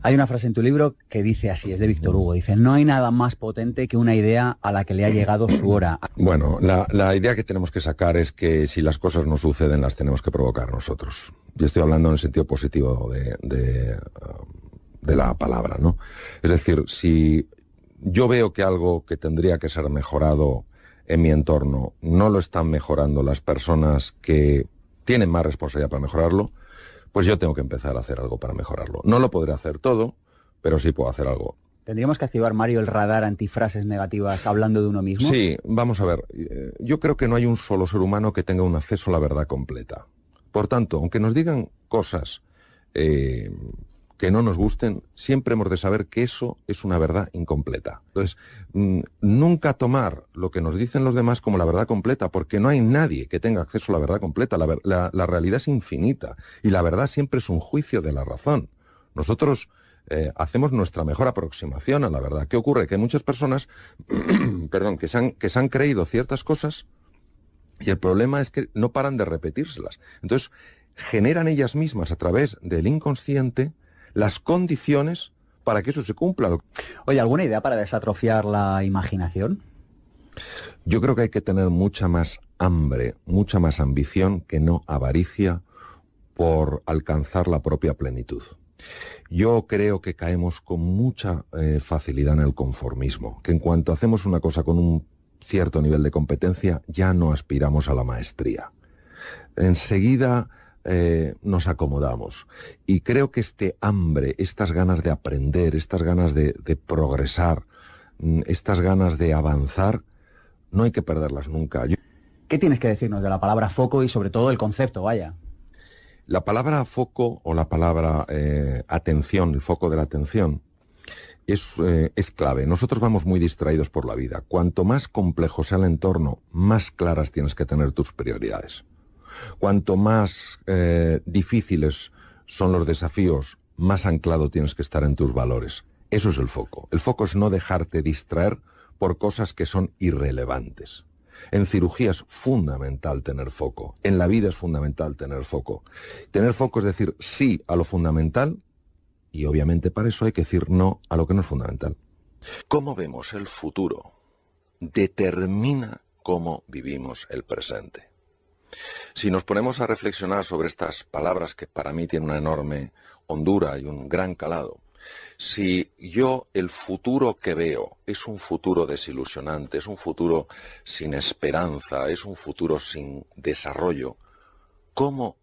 Hay una frase en tu libro que dice así, es de Víctor Hugo, dice: no hay nada más potente que una idea a la que le ha llegado su hora. Bueno, la idea que tenemos que sacar es que si las cosas no suceden, las tenemos que provocar nosotros. Yo estoy hablando en el sentido positivo de la palabra, ¿no? Es decir, si yo veo que algo que tendría que ser mejorado en mi entorno no lo están mejorando las personas que tienen más responsabilidad para mejorarlo, pues yo tengo que empezar a hacer algo para mejorarlo. No lo podré hacer todo, pero sí puedo hacer algo. ¿Tendríamos que activar, Mario, el radar antifrases negativas hablando de uno mismo? Sí, vamos a ver. Yo creo que no hay un solo ser humano que tenga un acceso a la verdad completa. Por tanto, aunque nos digan cosas que no nos gusten, siempre hemos de saber que eso es una verdad incompleta. Entonces, nunca tomar lo que nos dicen los demás como la verdad completa, porque no hay nadie que tenga acceso a la verdad completa. La realidad es infinita y la verdad siempre es un juicio de la razón. Nosotros hacemos nuestra mejor aproximación a la verdad. ¿Qué ocurre? Que hay muchas personas perdón, que se han creído ciertas cosas y el problema es que no paran de repetírselas. Entonces, generan ellas mismas a través del inconsciente las condiciones para que eso se cumpla. Oye, ¿alguna idea para desatrofiar la imaginación? Yo creo que hay que tener mucha más hambre, mucha más ambición que no avaricia por alcanzar la propia plenitud. Yo creo que caemos con mucha facilidad en el conformismo, que en cuanto hacemos una cosa con un cierto nivel de competencia ya no aspiramos a la maestría. Enseguida nos acomodamos. Y creo que este hambre, estas ganas de aprender, estas ganas de progresar, estas ganas de avanzar, no hay que perderlas nunca. ¿Qué tienes que decirnos de la palabra foco y sobre todo el concepto, vaya? La palabra foco o la palabra atención, el foco de la atención, es clave. Nosotros vamos muy distraídos por la vida. Cuanto más complejo sea el entorno, más claras tienes que tener tus prioridades. Cuanto más difíciles son los desafíos, más anclado tienes que estar en tus valores. Eso es el foco. El foco es no dejarte distraer por cosas que son irrelevantes. En cirugía es fundamental tener foco. En la vida es fundamental tener foco. Tener foco es decir sí a lo fundamental y obviamente para eso hay que decir no a lo que no es fundamental. Cómo vemos el futuro determina cómo vivimos el presente. Si nos ponemos a reflexionar sobre estas palabras que para mí tienen una enorme hondura y un gran calado, si yo el futuro que veo es un futuro desilusionante, es un futuro sin esperanza, es un futuro sin desarrollo, ¿cómo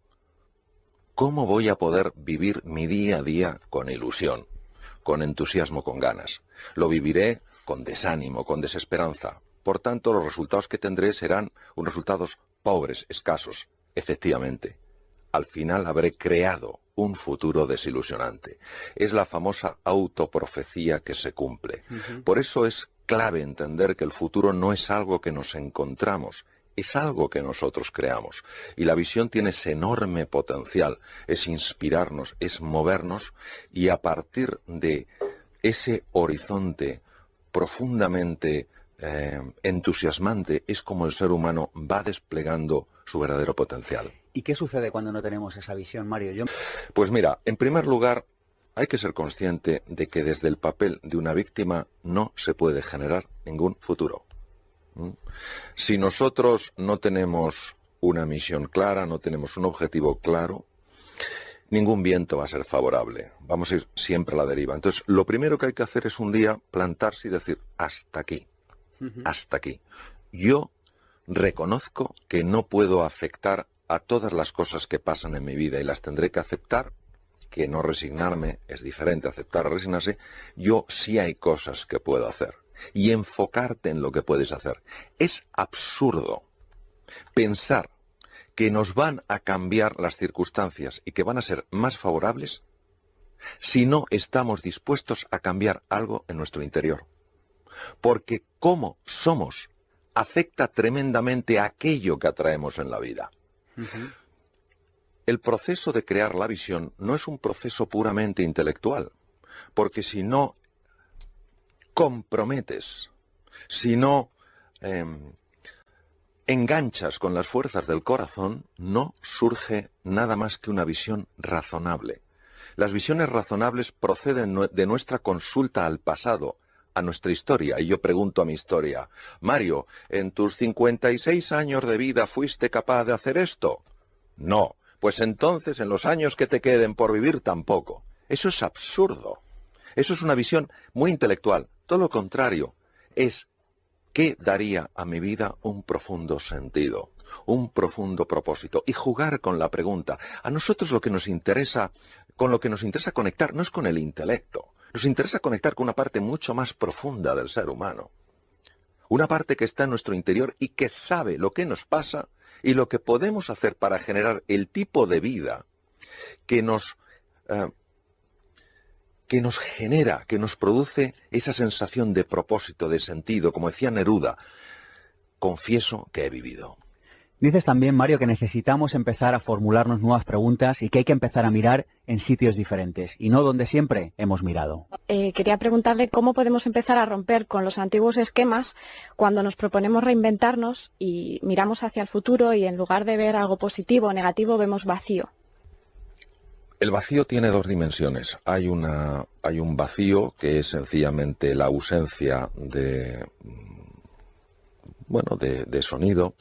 voy a poder vivir mi día a día con ilusión, con entusiasmo, con ganas? Lo viviré con desánimo, con desesperanza. Por tanto, los resultados que tendré serán unos resultados pobres, escasos, efectivamente. Al final habré creado un futuro desilusionante. Es la famosa autoprofecía que se cumple. Por eso es clave entender que el futuro no es algo que nos encontramos, es algo que nosotros creamos. Y la visión tiene ese enorme potencial, es inspirarnos, es movernos, y a partir de ese horizonte profundamente entusiasmante es como el ser humano va desplegando su verdadero potencial. ¿Y qué sucede cuando no tenemos esa visión, Mario? Pues mira, en primer lugar, hay que ser consciente de que desde el papel de una víctima no se puede generar ningún futuro. Si nosotros no tenemos una misión clara, no tenemos un objetivo claro, ningún viento va a ser favorable. Vamos a ir siempre a la deriva. Entonces, lo primero que hay que hacer es un día plantarse y decir, hasta aquí. Hasta aquí. Yo reconozco que no puedo afectar a todas las cosas que pasan en mi vida y las tendré que aceptar, que no resignarme, es diferente aceptar a resignarse. Yo sí hay cosas que puedo hacer y enfocarte en lo que puedes hacer. Es absurdo pensar que nos van a cambiar las circunstancias y que van a ser más favorables si no estamos dispuestos a cambiar algo en nuestro interior. Porque cómo somos afecta tremendamente a aquello que atraemos en la vida. El proceso de crear la visión no es un proceso puramente intelectual, porque si no comprometes, si no enganchas con las fuerzas del corazón, no surge nada más que una visión razonable. Las visiones razonables proceden de nuestra consulta al pasado, a nuestra historia. Y yo pregunto a mi historia, Mario, ¿en tus 56 años de vida fuiste capaz de hacer esto? No. Pues entonces en los años que te queden por vivir tampoco. Eso es absurdo. Eso es una visión muy intelectual. Todo lo contrario. Es ¿qué daría a mi vida un profundo sentido? Un profundo propósito. Y jugar con la pregunta. A nosotros lo que nos interesa, con lo que nos interesa conectar no es con el intelecto. Nos interesa conectar con una parte mucho más profunda del ser humano. Una parte que está en nuestro interior y que sabe lo que nos pasa y lo que podemos hacer para generar el tipo de vida que nos genera, que nos produce esa sensación de propósito, de sentido. Como decía Neruda, confieso que he vivido. Dices también, Mario, que necesitamos empezar a formularnos nuevas preguntas y que hay que empezar a mirar en sitios diferentes y no donde siempre hemos mirado. Quería preguntarle cómo podemos empezar a romper con los antiguos esquemas cuando nos proponemos reinventarnos y miramos hacia el futuro y en lugar de ver algo positivo o negativo vemos vacío. El vacío tiene dos dimensiones. Hay un vacío que es sencillamente la ausencia de sonido,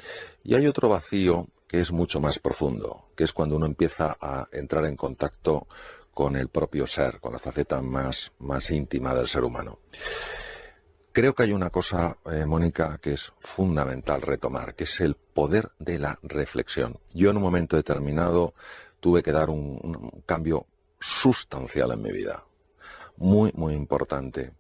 y hay otro vacío que es mucho más profundo, que es cuando uno empieza a entrar en contacto con el propio ser, con la faceta más íntima del ser humano. Creo que hay una cosa, Mónica, que es fundamental retomar, que es el poder de la reflexión. Yo en un momento determinado tuve que dar un cambio sustancial en mi vida, muy, muy importante,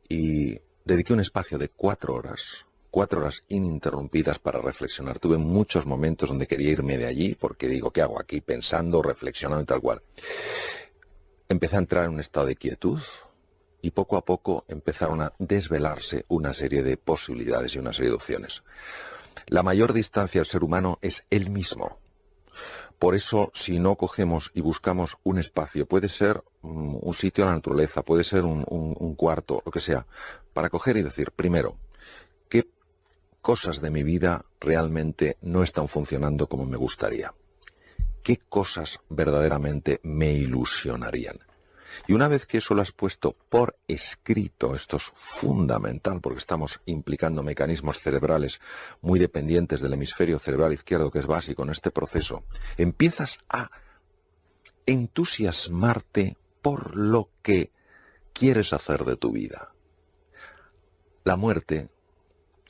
y dediqué un espacio de 4 horas ininterrumpidas para reflexionar. Tuve muchos momentos donde quería irme de allí, porque digo, ¿qué hago aquí? Pensando, reflexionando y tal cual. Empecé a entrar en un estado de quietud y poco a poco empezaron a desvelarse una serie de posibilidades y una serie de opciones. La mayor distancia del ser humano es él mismo. Por eso, si no cogemos y buscamos un espacio, puede ser un sitio en la naturaleza, puede ser un cuarto, lo que sea, para coger y decir, primero, ¿qué cosas de mi vida realmente no están funcionando como me gustaría? ¿Qué cosas verdaderamente me ilusionarían? Y una vez que eso lo has puesto por escrito, esto es fundamental porque estamos implicando mecanismos cerebrales muy dependientes del hemisferio cerebral izquierdo, que es básico en este proceso, empiezas a entusiasmarte por lo que quieres hacer de tu vida. La muerte,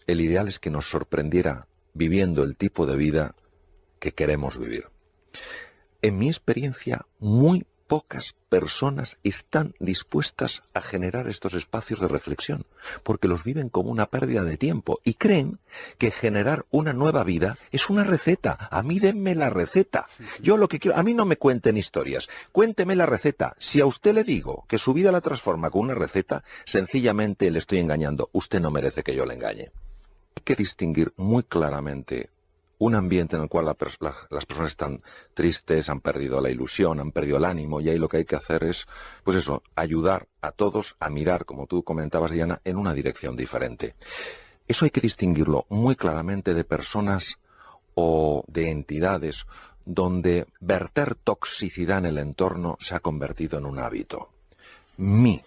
el ideal es que nos sorprendiera viviendo el tipo de vida que queremos vivir. En mi experiencia, muy pocas personas están dispuestas a generar estos espacios de reflexión, porque los viven como una pérdida de tiempo y creen que generar una nueva vida es una receta. A mí denme la receta. Yo lo que quiero, a mí no me cuenten historias, cuénteme la receta. Si a usted le digo que su vida la transforma con una receta, sencillamente le estoy engañando. Usted no merece que yo le engañe. Hay que distinguir muy claramente un ambiente en el cual las personas están tristes, han perdido la ilusión, han perdido el ánimo, y ahí lo que hay que hacer es, pues eso, ayudar a todos a mirar, como tú comentabas, Diana, en una dirección diferente. Eso hay que distinguirlo muy claramente de personas o de entidades donde verter toxicidad en el entorno se ha convertido en un hábito. Mi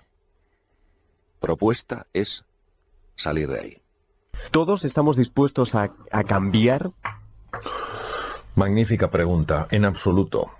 propuesta es salir de ahí. ¿Todos estamos dispuestos a cambiar? Magnífica pregunta. En absoluto.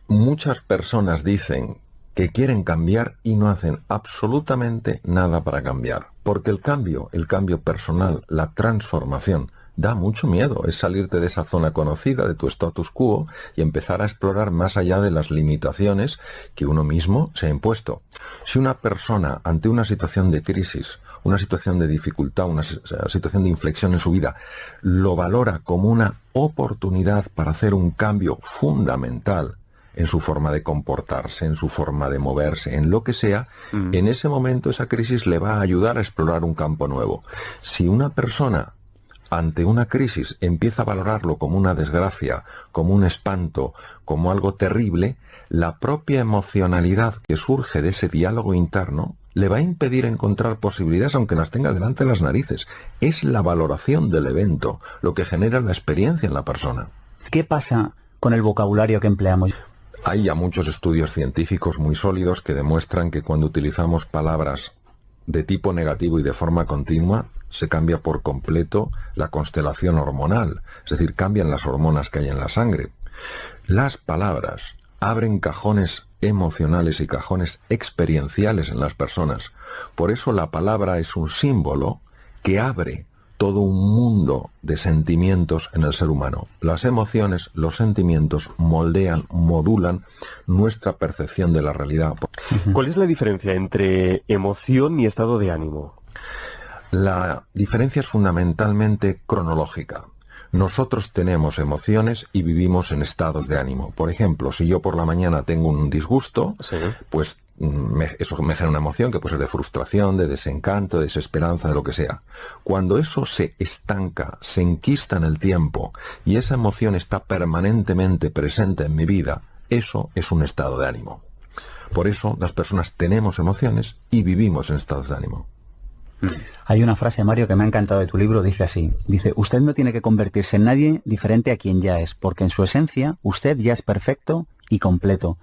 Muchas personas dicen que quieren cambiar y no hacen absolutamente nada para cambiar. Porque el cambio personal, la transformación, da mucho miedo. Es salirte de esa zona conocida, de tu status quo, y empezar a explorar más allá de las limitaciones que uno mismo se ha impuesto. Si una persona, ante una situación de crisis, una situación de dificultad, una situación de inflexión en su vida, lo valora como una oportunidad para hacer un cambio fundamental en su forma de comportarse, en su forma de moverse, en lo que sea, en ese momento esa crisis le va a ayudar a explorar un campo nuevo. Si una persona ante una crisis empieza a valorarlo como una desgracia, como un espanto, como algo terrible, la propia emocionalidad que surge de ese diálogo interno le va a impedir encontrar posibilidades aunque las tenga delante de las narices. Es la valoración del evento lo que genera la experiencia en la persona. ¿Qué pasa con el vocabulario que empleamos? Hay ya muchos estudios científicos muy sólidos que demuestran que cuando utilizamos palabras de tipo negativo y de forma continua, se cambia por completo la constelación hormonal, es decir, cambian las hormonas que hay en la sangre. Las palabras abren cajones emocionales y cajones experienciales en las personas. Por eso la palabra es un símbolo que abre todo un mundo de sentimientos en el ser humano. Las emociones, los sentimientos moldean, modulan nuestra percepción de la realidad. ¿Cuál es la diferencia entre emoción y estado de ánimo? La diferencia es fundamentalmente cronológica. Nosotros tenemos emociones y vivimos en estados de ánimo. Por ejemplo, si yo por la mañana tengo un disgusto, Sí. pues eso me genera una emoción que puede ser de frustración, de desencanto, de desesperanza, de lo que sea. Cuando eso se estanca, se enquista en el tiempo y esa emoción está permanentemente presente en mi vida, eso es un estado de ánimo. Por eso las personas tenemos emociones y vivimos en estados de ánimo. Hay una frase, Mario, que me ha encantado de tu libro, dice así, dice, usted no tiene que convertirse en nadie diferente a quien ya es, porque en su esencia usted ya es perfecto y completo.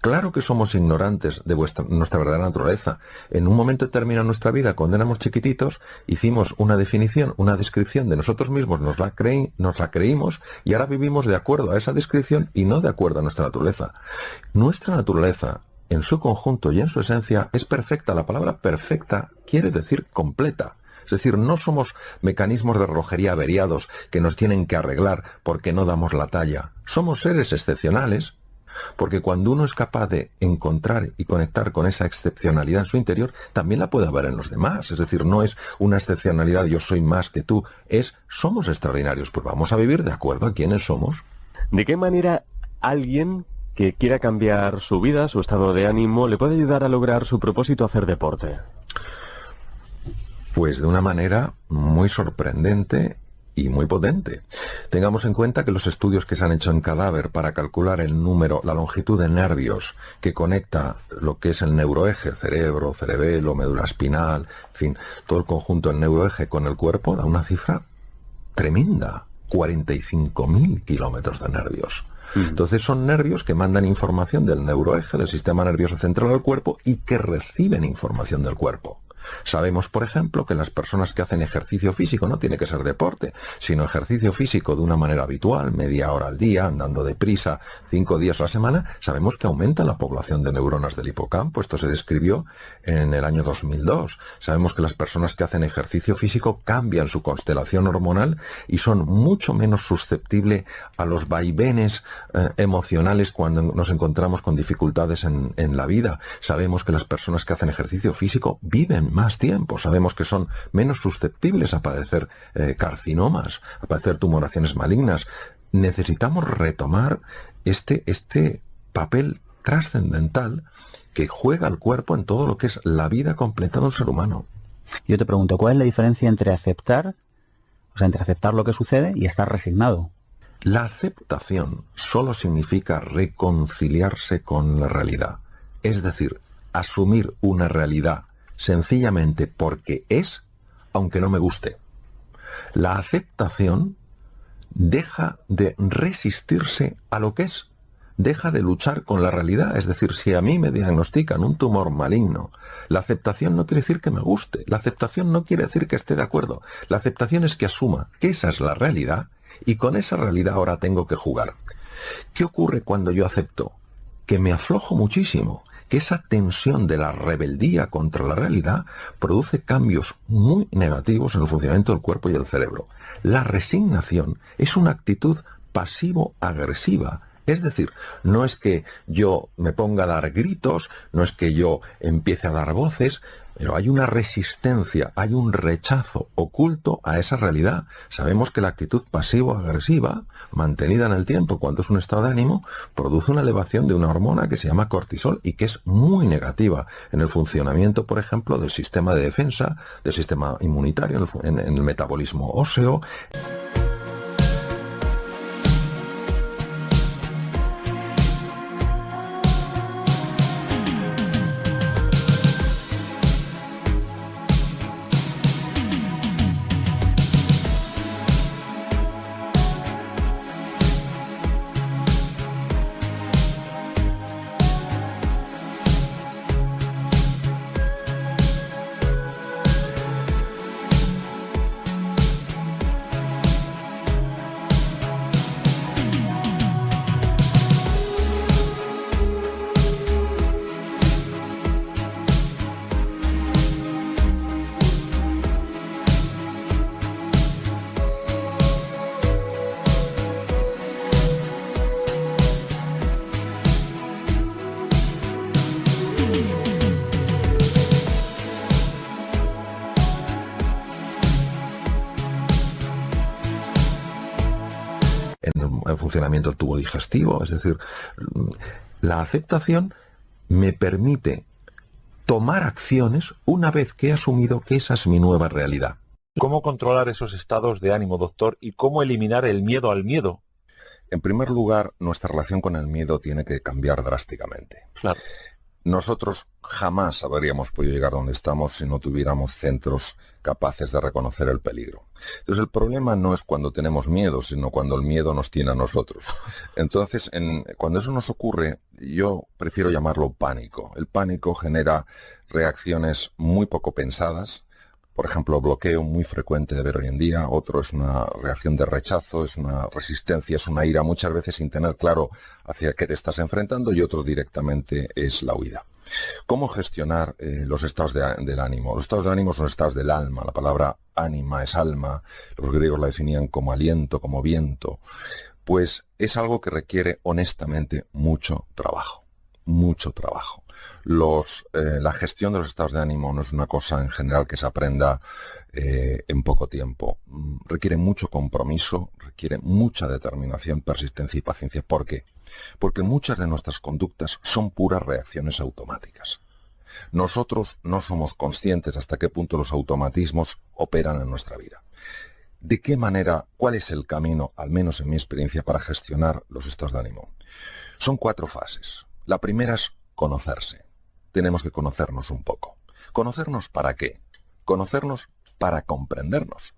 Claro que somos ignorantes de nuestra verdadera naturaleza. En un momento determinado de nuestra vida, cuando éramos chiquititos, hicimos una definición, una descripción de nosotros mismos, nos la creímos y ahora vivimos de acuerdo a esa descripción y no de acuerdo a nuestra naturaleza. Nuestra naturaleza, en su conjunto y en su esencia, es perfecta. La palabra perfecta quiere decir completa. Es decir, no somos mecanismos de relojería averiados que nos tienen que arreglar porque no damos la talla. Somos seres excepcionales, porque cuando uno es capaz de encontrar y conectar con esa excepcionalidad en su interior, también la puede ver en los demás. Es decir, no es una excepcionalidad, yo soy más que tú, somos extraordinarios, pues vamos a vivir de acuerdo a quiénes somos. ¿De qué manera alguien que quiera cambiar su vida, su estado de ánimo, le puede ayudar a lograr su propósito hacer deporte? Pues de una manera muy sorprendente y muy potente. Tengamos en cuenta que los estudios que se han hecho en cadáver para calcular el número, la longitud de nervios que conecta lo que es el neuroeje, cerebro, cerebelo, médula espinal, en fin, todo el conjunto del neuroeje con el cuerpo, da una cifra tremenda, 45.000 kilómetros de nervios. Entonces son nervios que mandan información del neuroeje, del sistema nervioso central al cuerpo y que reciben información del cuerpo. Sabemos, por ejemplo, que las personas que hacen ejercicio físico, no tiene que ser deporte, sino ejercicio físico de una manera habitual, media hora al día, andando deprisa, 5 días a la semana, sabemos que aumenta la población de neuronas del hipocampo. Esto se describió en el año 2002. Sabemos que las personas que hacen ejercicio físico cambian su constelación hormonal y son mucho menos susceptibles a los vaivenes emocionales cuando nos encontramos con dificultades en la vida. Sabemos que las personas que hacen ejercicio físico viven más tiempo. Sabemos que son menos susceptibles a padecer carcinomas, a padecer tumoraciones malignas. Necesitamos retomar este papel trascendental que juega el cuerpo en todo lo que es la vida completa de un ser humano. Yo te pregunto, ¿cuál es la diferencia entre aceptar lo que sucede y estar resignado? La aceptación solo significa reconciliarse con la realidad. Es decir, asumir una realidad sencillamente porque es, aunque no me guste. La aceptación deja de resistirse a lo que es, deja de luchar con la realidad. Es decir, si a mí me diagnostican un tumor maligno, la aceptación no quiere decir que me guste, la aceptación no quiere decir que esté de acuerdo, la aceptación es que asuma que esa es la realidad y con esa realidad ahora tengo que jugar. ¿Qué ocurre cuando yo acepto? Que me aflojo muchísimo, que esa tensión de la rebeldía contra la realidad produce cambios muy negativos en el funcionamiento del cuerpo y del cerebro. La resignación es una actitud pasivo-agresiva. Es decir, no es que yo me ponga a dar gritos, no es que yo empiece a dar voces, pero hay una resistencia, hay un rechazo oculto a esa realidad. Sabemos que la actitud pasivo-agresiva, mantenida en el tiempo cuando es un estado de ánimo, produce una elevación de una hormona que se llama cortisol y que es muy negativa en el funcionamiento, por ejemplo, del sistema de defensa, del sistema inmunitario, en el metabolismo óseo. en funcionamiento el tubo digestivo. Es decir, la aceptación me permite tomar acciones una vez que he asumido que esa es mi nueva realidad. ¿Cómo controlar esos estados de ánimo, doctor? ¿Y cómo eliminar el miedo al miedo? En primer lugar, nuestra relación con el miedo tiene que cambiar drásticamente. Claro. Nosotros jamás habríamos podido llegar donde estamos si no tuviéramos centros capaces de reconocer el peligro. Entonces el problema no es cuando tenemos miedo, sino cuando el miedo nos tiene a nosotros. Entonces, cuando eso nos ocurre, yo prefiero llamarlo pánico. El pánico genera reacciones muy poco pensadas. Por ejemplo, bloqueo muy frecuente de ver hoy en día. Otro es una reacción de rechazo, es una resistencia, es una ira, muchas veces sin tener claro hacia qué te estás enfrentando, y otro directamente es la huida. ¿Cómo gestionar los estados del ánimo? Los estados de ánimo son estados del alma. La palabra ánima es alma. Los griegos la definían como aliento, como viento. Pues es algo que requiere honestamente mucho trabajo. Mucho trabajo. La gestión de los estados de ánimo no es una cosa en general que se aprenda en poco tiempo. Requiere mucho compromiso, requiere mucha determinación, persistencia y paciencia. ¿Por qué? Porque muchas de nuestras conductas son puras reacciones automáticas. Nosotros no somos conscientes hasta qué punto los automatismos operan en nuestra vida. ¿De qué manera, cuál es el camino, al menos en mi experiencia, para gestionar los estados de ánimo? Son 4 fases. La primera es conocerse. Tenemos que conocernos un poco. ¿Conocernos para qué? Conocernos para comprendernos.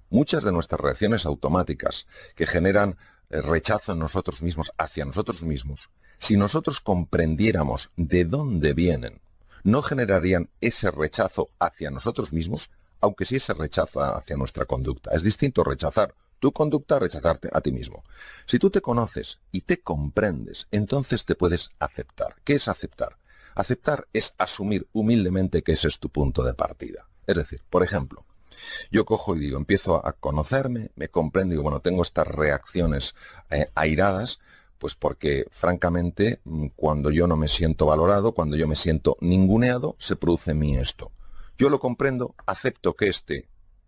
Muchas de nuestras reacciones automáticas que generan rechazo en nosotros mismos, hacia nosotros mismos, si nosotros comprendiéramos de dónde vienen, no generarían ese rechazo hacia nosotros mismos, aunque sí ese rechazo hacia nuestra conducta. Es distinto rechazar tu conducta a rechazarte a ti mismo. Si tú te conoces y te comprendes, entonces te puedes aceptar. ¿Qué es aceptar? Aceptar es asumir humildemente que ese es tu punto de partida. Es decir, por ejemplo, yo cojo y digo, empiezo a conocerme, me comprendo y digo, bueno, tengo estas reacciones airadas, pues porque, francamente, cuando yo no me siento valorado, cuando yo me siento ninguneado, se produce en mí esto. Yo lo comprendo, acepto que este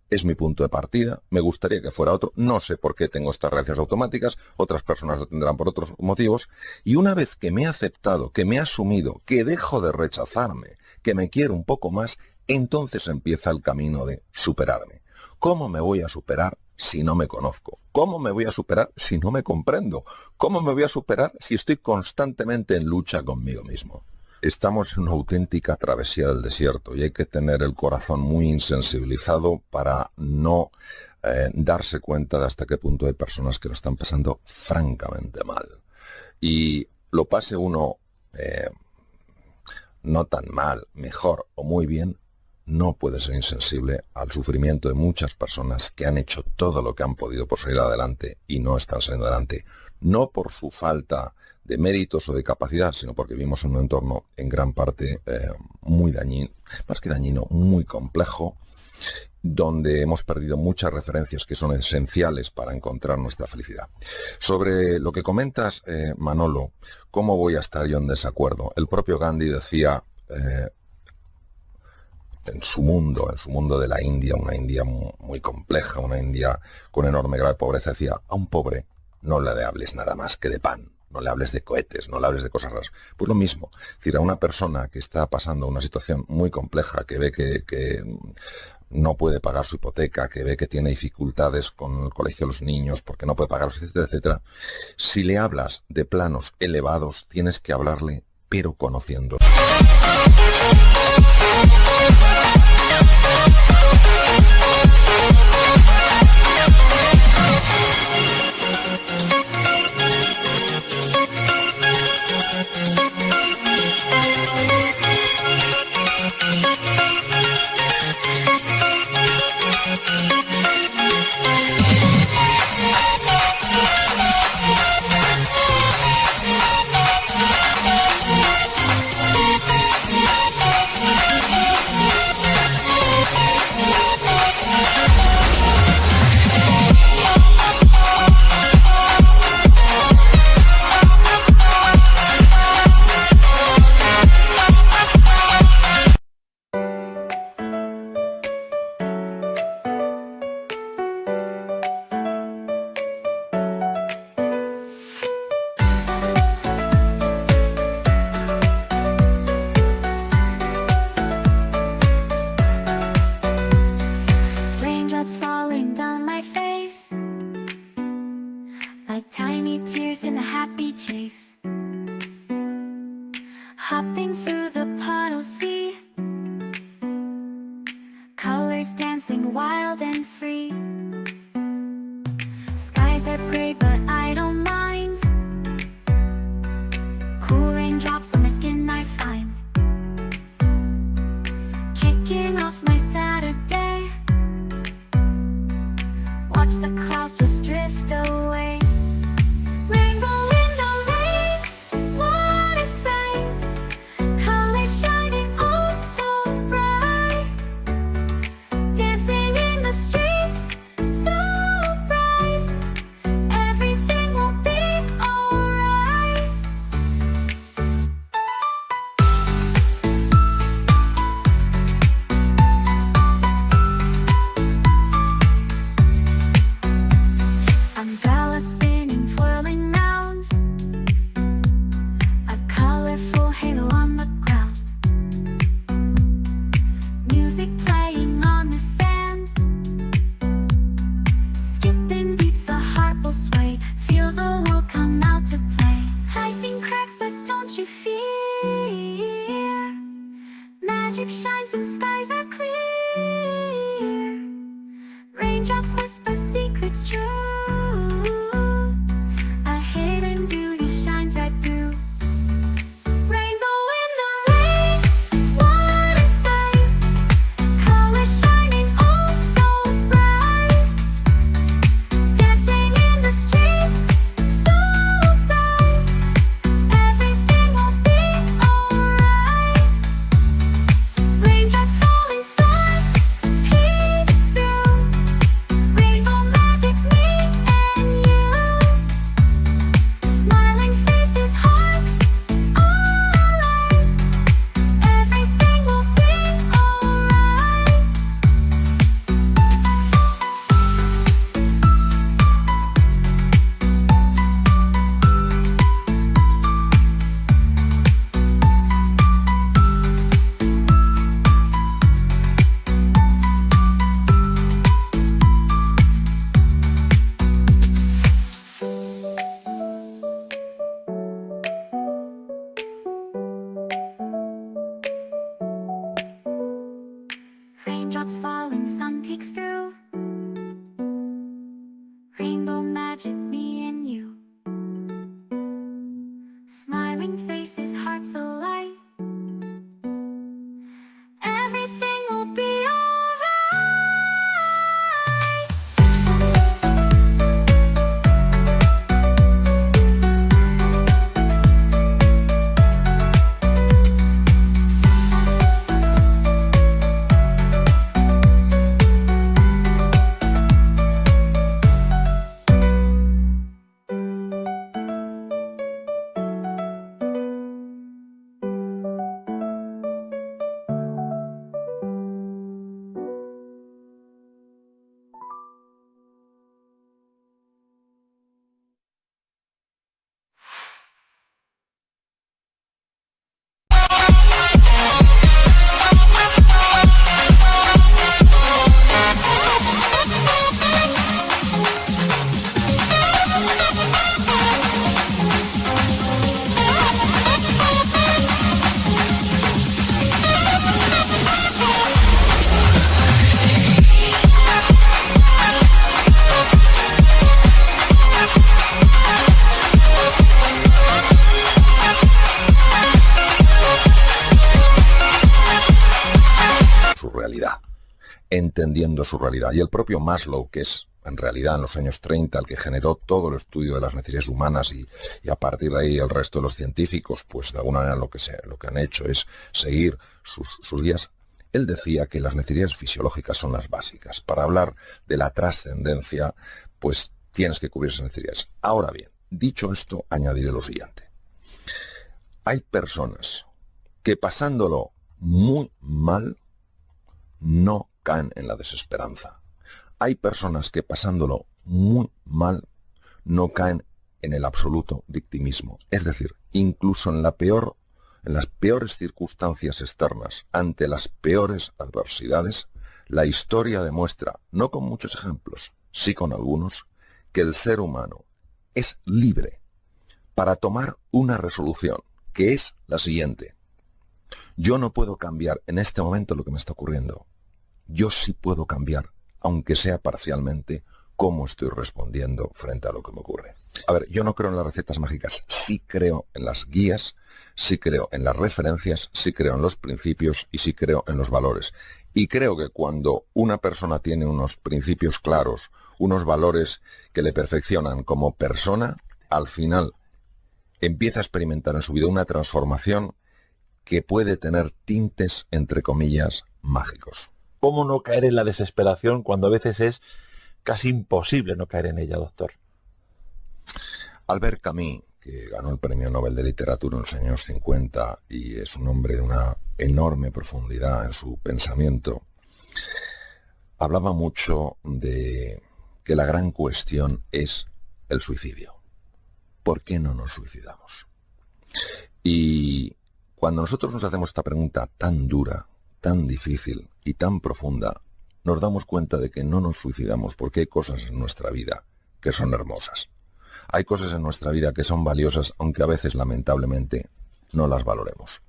es mi punto de partida, me gustaría que fuera otro, no sé por qué tengo estas reacciones automáticas, otras personas lo tendrán por otros motivos, y una vez que me he aceptado, que me he asumido, que dejo de rechazarme, que me quiero un poco más, entonces empieza el camino de superarme. ¿Cómo me voy a superar si no me conozco? ¿Cómo me voy a superar si no me comprendo? ¿Cómo me voy a superar si estoy constantemente en lucha conmigo mismo? Estamos en una auténtica travesía del desierto y hay que tener el corazón muy insensibilizado para no darse cuenta de hasta qué punto hay personas que lo están pasando francamente mal. Y lo pase uno no tan mal, mejor o muy bien, no puede ser insensible al sufrimiento de muchas personas que han hecho todo lo que han podido por salir adelante y no están saliendo adelante, no por su falta de méritos o de capacidad, sino porque vivimos en un entorno en gran parte muy dañino, más que dañino, muy complejo, donde hemos perdido muchas referencias que son esenciales para encontrar nuestra felicidad. Sobre lo que comentas, Manolo, ¿cómo voy a estar yo en desacuerdo? El propio Gandhi decía, en su mundo de la India, una India muy compleja, una India con enorme grave pobreza, decía, a un pobre no le hables nada más que de pan. No le hables de cohetes, no le hables de cosas raras. Pues lo mismo, es decir, a una persona que está pasando una situación muy compleja, que ve que no puede pagar su hipoteca, que ve que tiene dificultades con el colegio de los niños porque no puede pagarlos, etcétera, etcétera, si le hablas de planos elevados, tienes que hablarle, pero conociendo. watch the clouds just drift away. Rainbow in the rain, what a sight. Colors shining oh so bright. Dancing in the streets, so bright. Everything will be alright. Umbrella spinning, twirling round. A colorful halo on the ground. Music playing on the sand. Skipping beats, the heart will sway. Feel the world come out to play. Lightning cracks, but don't you fear. Magic shines when skies are clear. Raindrops whisper secrets true. A hidden beauty shines right through. Rainbow in the rain, what a sight. Colors shining oh so bright. Dancing in the streets, so bright. Everything will be alright. Raindrops falling soft, peeks through. Rainbow magic, me and you. Smiling faces, hearts, alright. Everything will be alright. Raindrops falling, sun peeks through. Rainbow magic, me and you. Smiling faces, hearts alight. Everything will be alright. Su realidad, entendiendo su realidad. Y el propio Maslow, que es en realidad en los años 30 el que generó todo el estudio de las necesidades humanas y a partir de ahí el resto de los científicos, pues de alguna manera lo que han hecho es seguir sus guías. Él decía que las necesidades fisiológicas son las básicas. Para hablar de la trascendencia, pues tienes que cubrir esas necesidades. Ahora bien, dicho esto, añadiré lo siguiente. Hay personas que pasándolo muy mal no caen en la desesperanza. Hay personas que pasándolo muy mal no caen en el absoluto victimismo. Es decir, incluso en las peores circunstancias externas, ante las peores adversidades, la historia demuestra, no con muchos ejemplos, sí con algunos, que el ser humano es libre para tomar una resolución, que es la siguiente. Yo no puedo cambiar en este momento lo que me está ocurriendo. Yo sí puedo cambiar, aunque sea parcialmente, cómo estoy respondiendo frente a lo que me ocurre. A ver, yo no creo en las recetas mágicas, sí creo en las guías, sí creo en las referencias, sí creo en los principios y sí creo en los valores. Y creo que cuando una persona tiene unos principios claros, unos valores que le perfeccionan como persona, al final empieza a experimentar en su vida una transformación que puede tener tintes, entre comillas, mágicos. ¿Cómo no caer en la desesperación cuando a veces es casi imposible no caer en ella, doctor? Albert Camus, que ganó el Premio Nobel de Literatura en los años 50 y es un hombre de una enorme profundidad en su pensamiento, hablaba mucho de que la gran cuestión es el suicidio. ¿Por qué no nos suicidamos? Y cuando nosotros nos hacemos esta pregunta tan dura, tan difícil y tan profunda, nos damos cuenta de que no nos suicidamos porque hay cosas en nuestra vida que son hermosas. Hay cosas en nuestra vida que son valiosas, aunque a veces, lamentablemente, no las valoremos.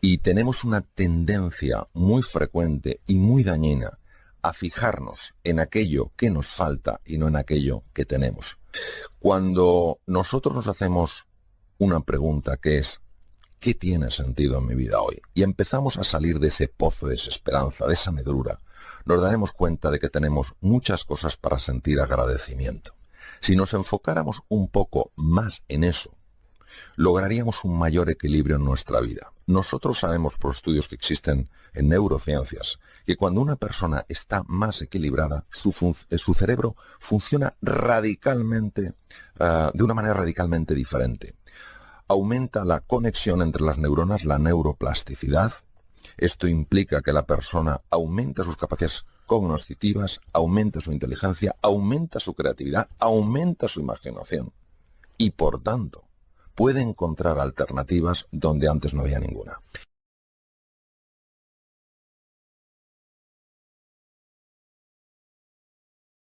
Y tenemos una tendencia muy frecuente y muy dañina a fijarnos en aquello que nos falta y no en aquello que tenemos. Cuando nosotros nos hacemos una pregunta que es ¿qué tiene sentido en mi vida hoy? Y empezamos a salir de ese pozo de desesperanza, de esa negrura, nos daremos cuenta de que tenemos muchas cosas para sentir agradecimiento. Si nos enfocáramos un poco más en eso, lograríamos un mayor equilibrio en nuestra vida. Nosotros sabemos por estudios que existen en neurociencias que cuando una persona está más equilibrada, su cerebro funciona radicalmente, de una manera radicalmente diferente. Aumenta la conexión entre las neuronas, la neuroplasticidad. Esto implica que la persona aumenta sus capacidades cognitivas, aumenta su inteligencia, aumenta su creatividad, aumenta su imaginación. Y por tanto, puede encontrar alternativas donde antes no había ninguna.